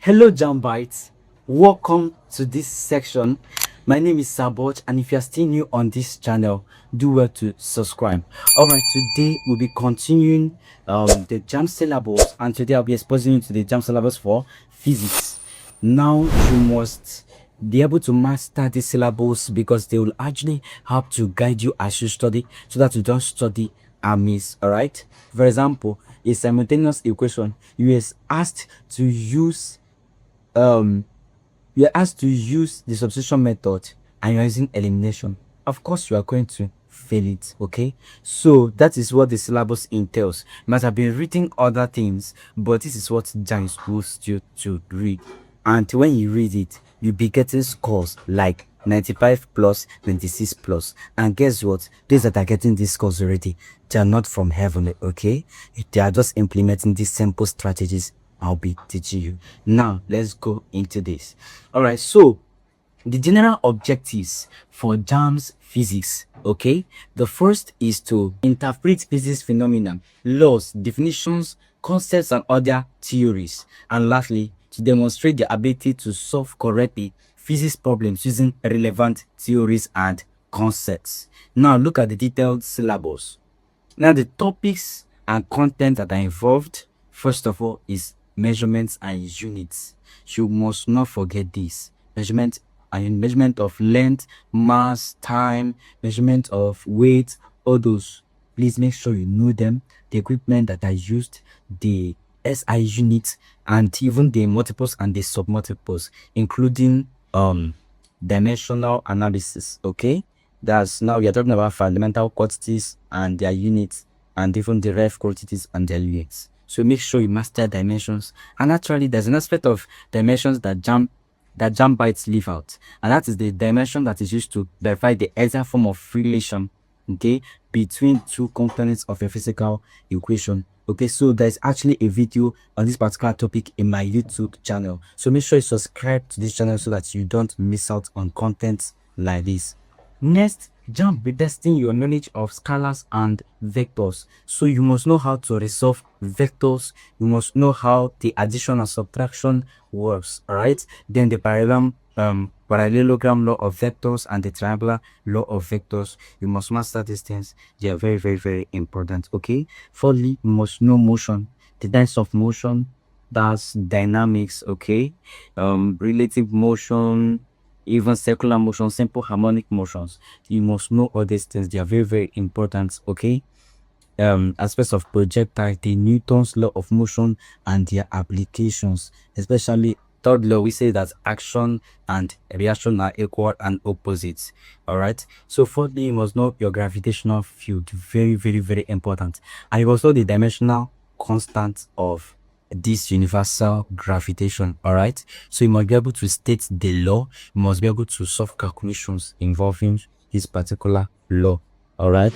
Hello Jambites, welcome to this section. My name is Sabot, and if you are still new on this channel, do well to subscribe. Alright, today we'll be continuing the JAMB syllabus, and today I'll be exposing you to the JAMB syllabus for physics. Now you must be able to master this syllabus because they will actually help to guide you as you study, so that you don't study and miss. Alright, for example, a simultaneous equation, you are asked to use you're asked to use the substitution method and you're using elimination. Of course you are going to fail it. Okay, so that is what the syllabus entails. You must have been reading other things, but this is what JAMB is supposed you to read, and when you read it, you'll be getting scores like 95 plus, 96 plus. And guess what, those that are getting these scores already, they are not from heaven. Okay, they are just implementing these simple strategies I'll be teaching you. Now let's go into this. All right, so the general objectives for JAMB's physics. Okay, the first is to interpret physics phenomena, laws, definitions, concepts, and other theories. And lastly, to demonstrate the ability to solve correctly physics problems using relevant theories and concepts. Now look at the detailed syllabus. Now the topics and content that are involved, first of all, is measurements and units. You must not forget this. Measurement of length, mass, time, measurement of weight, all those. Please make sure you know them. The equipment that are used, the SI units, and even the multiples and the submultiples, including dimensional analysis. Okay, that's, now we are talking about fundamental quantities and their units, and even the ref quantities and their units. So make sure you master dimensions. And actually, there's an aspect of dimensions that Jambites leave out, and that is the dimension that is used to verify the exact form of relation, okay, between two components of a physical equation. Okay, so there's actually a video on this particular topic in my YouTube channel, so make sure you subscribe to this channel so that you don't miss out on content like this. Next, JAMB be testing your knowledge of scalars and vectors. So you must know how to resolve vectors. You must know how the addition and subtraction works. All right. Then the parallelogram law of vectors and the triangular law of vectors. You must master these things. They are very, very, very important. Okay. Fourthly, you must know motion, the types of motion. That's dynamics. Okay. Relative motion, even circular motion, simple harmonic motions. You must know all these things. They are very, very important. Okay. Aspects of projectile, the Newton's law of motion and their applications, especially third law. We say that action and reaction are equal and opposites. All right, so fourthly, you must know your gravitational field. Very, very, very important. And you must know the dimensional constant of this universal gravitation. All right, so you must be able to state the law. You must be able to solve calculations involving this particular law. All right.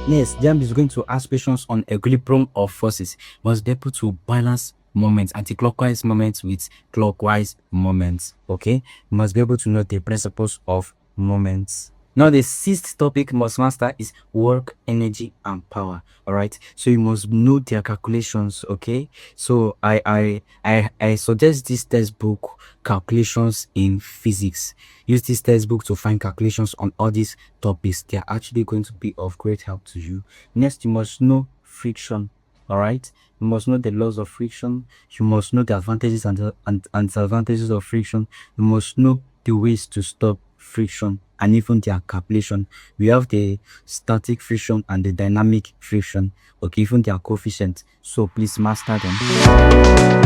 Next, JAMB is going to ask questions on equilibrium of forces. You must be able to balance moments, anti-clockwise moments with clockwise moments. Okay, you must be able to know the principles of moments. Now the sixth topic you must master is work, energy, and power. All right, so you must know their calculations. Okay, so I suggest this textbook, Calculations in Physics. Use this textbook to find calculations on all these topics. They are actually going to be of great help to you. Next, you must know friction. All right, you must know the laws of friction. You must know the advantages and disadvantages of friction. You must know the ways to stop friction and even their calculation. We have the static friction and the dynamic friction. Okay, even their coefficients. So please master them.